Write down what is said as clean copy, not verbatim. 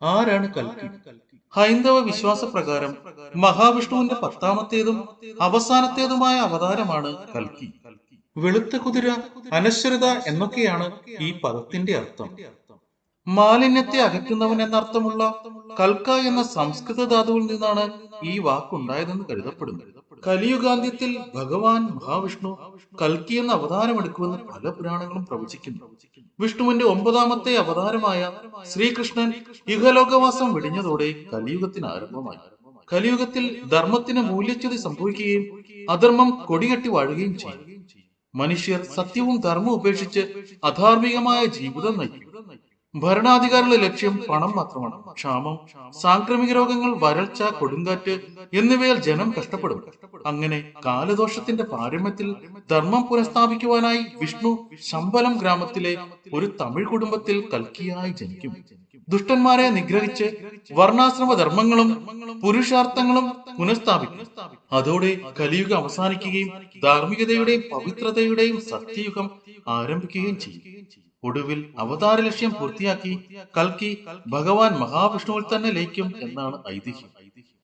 ആരാണ് കൽക്കി? ഹൈന്ദവ വിശ്വാസപ്രകാരം മഹാവിഷ്ണുവിന്റെ പത്താമത്തേതും അവസാനത്തേതുമായ അവതാരമാണ് കൽക്കി. വെളുത്ത കുതിര, അനശ്വരത എന്നൊക്കെയാണ് ഈ പദത്തിന്റെ അർത്ഥം. മാലിന്യത്തെ അകറ്റുന്നവൻ എന്നർത്ഥമുള്ള കൽക്ക എന്ന സംസ്കൃത ധാതുവിൽ നിന്നാണ് ഈ വാക്കുണ്ടായതെന്ന് കരുതപ്പെടുന്നു. കലിയുഗാന്ത്യത്തിൽ ഭഗവാൻ മഹാവിഷ്ണു കൽക്കി എന്ന അവതാരമെടുക്കുമെന്ന് പല പുരാണങ്ങളും പ്രവചിക്കുന്നു. വിഷ്ണുവിന്റെ 9ാമത്തെ അവതാരമായ ശ്രീകൃഷ്ണൻ ഇഹലോകവാസം വെടിഞ്ഞതോടെ കലിയുഗത്തിന് ആരംഭമായി. കലിയുഗത്തിൽ ധർമ്മത്തിന് മൂല്യച്യുതി സംഭവിക്കുകയും അധർമ്മം കൊടികെട്ടി വാഴുകയും ചെയ്യും. മനുഷ്യർ സത്യവും ധർമ്മവും ഉപേക്ഷിച്ച് അധാർമികമായ ജീവിതം നയിക്കും. ഭരണാധികാരികളുടെ ലക്ഷ്യം പണം മാത്രമാണ്. ക്ഷാമം, സാംക്രമിക രോഗങ്ങൾ, വരൾച്ച, കൊടുങ്കാറ്റ് എന്നിവയാൽ ജനം കഷ്ടപ്പെടും. അങ്ങനെ കാലദോഷത്തിന്റെ പാരമ്യത്തിൽ ധർമ്മം പുനഃസ്ഥാപിക്കുവാനായി വിഷ്ണു ശമ്പലം ഗ്രാമത്തിലെ ഒരു തമിഴ് കുടുംബത്തിൽ കൽക്കിയായി ജനിക്കും. ദുഷ്ടന്മാരെ നിഗ്രഹിച്ച് വർണ്ണാശ്രമ ധർമ്മങ്ങളും പുരുഷാർത്ഥങ്ങളും പുനഃസ്ഥാപിക്കും. അതോടെ കലിയുഗം അവസാനിക്കുകയും ധാർമ്മികതയുടെയും പവിത്രതയുടെയും സത്യയുഗം ആരംഭിക്കുകയും ചെയ്യും. ഒടുവിൽ അവതാര ലക്ഷ്യം പൂർത്തിയാക്കി കൽക്കി ഭഗവാൻ മഹാവിഷ്ണുവിൽ തന്നെ ലയിക്കും എന്നാണ് ഐതിഹ്യം.